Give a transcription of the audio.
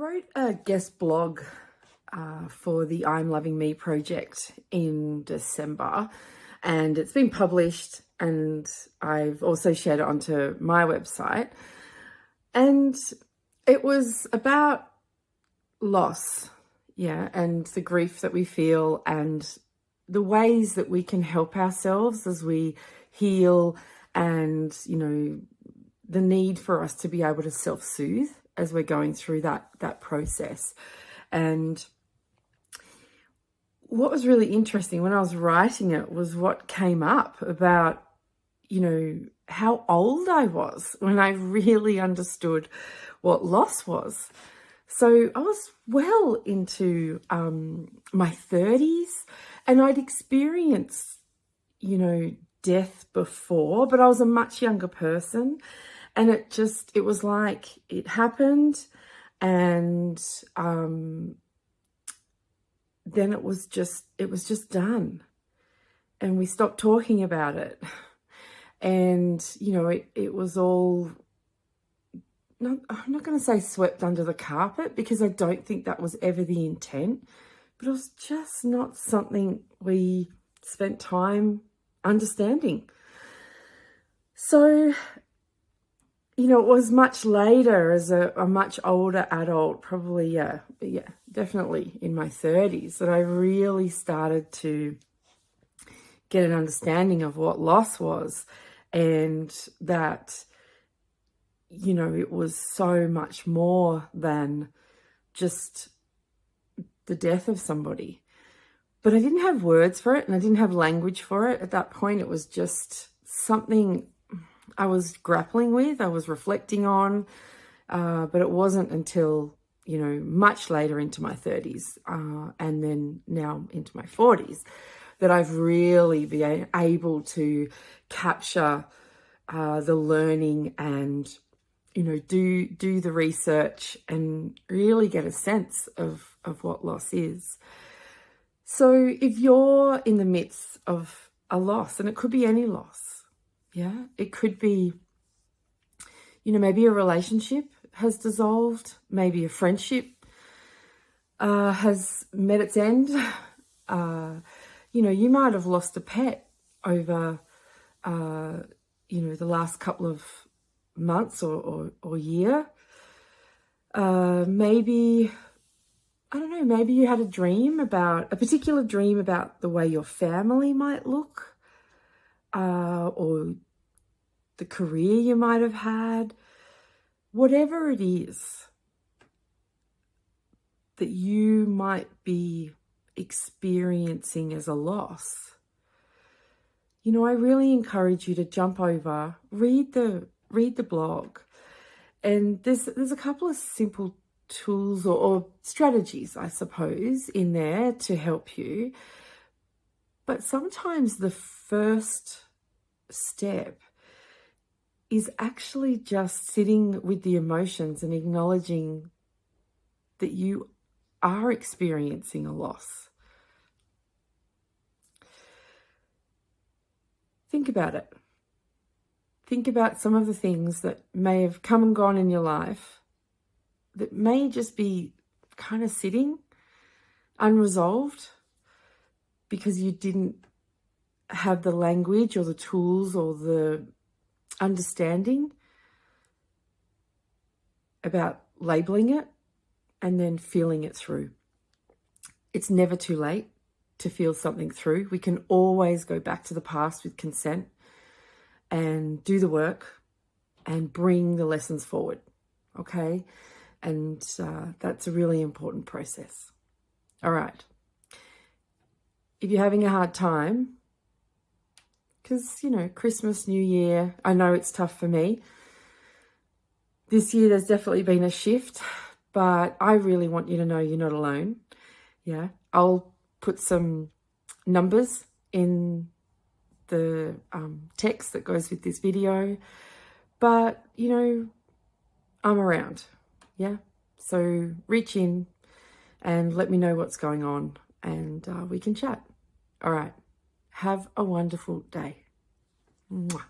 wrote a guest blog for the I'm Loving Me project in December, and it's been published, and I've also shared it onto my website. And it was about loss, and the grief that we feel and the ways that we can help ourselves as we heal, and, the need for us to be able to self-soothe as we're going through that process. And what was really interesting when I was writing it was what came up about, how old I was when I really understood what loss was. So I was well into my 30s, and I'd experienced, death before, but I was a much younger person. And it was like it happened, and then it was just done, and we stopped talking about it. And it was all, I'm not going to say swept under the carpet, because I don't think that was ever the intent, but it was just not something we spent time understanding. So it was much later, as a much older adult, probably, definitely in my 30s, that I really started to get an understanding of what loss was, and that, it was so much more than just the death of somebody. But I didn't have words for it, and I didn't have language for it. At that point, it was just something I was grappling with, I was reflecting on, but it wasn't until, much later into my 30s, and then now into my 40s, that I've really been able to capture the learning and, do the research and really get a sense of what loss is. So if you're in the midst of a loss, and it could be any loss, it could be, maybe a relationship has dissolved, maybe a friendship has met its end. You might have lost a pet over, the last couple of months or year. Maybe, I don't know, maybe you had a particular dream about the way your family might look, or the career you might have had. Whatever it is that you might be experiencing as a loss, I really encourage you to jump over, read the blog, and there's a couple of simple tools or strategies, I suppose, in there to help you. But sometimes the first step is actually just sitting with the emotions and acknowledging that you are experiencing a loss. Think about it. Think about some of the things that may have come and gone in your life that may just be kind of sitting unresolved because you didn't have the language or the tools or the understanding about labeling it and then feeling it through. It's never too late to feel something through. We can always go back to the past with consent and do the work and bring the lessons forward, okay? And that's a really important process. All right. If you're having a hard time, because, Christmas, New Year, I know it's tough for me. This year there's definitely been a shift, but I really want you to know you're not alone. I'll put some numbers in the text that goes with this video, but, I'm around, So reach in and let me know what's going on, and we can chat. All right. Have a wonderful day. Mwah.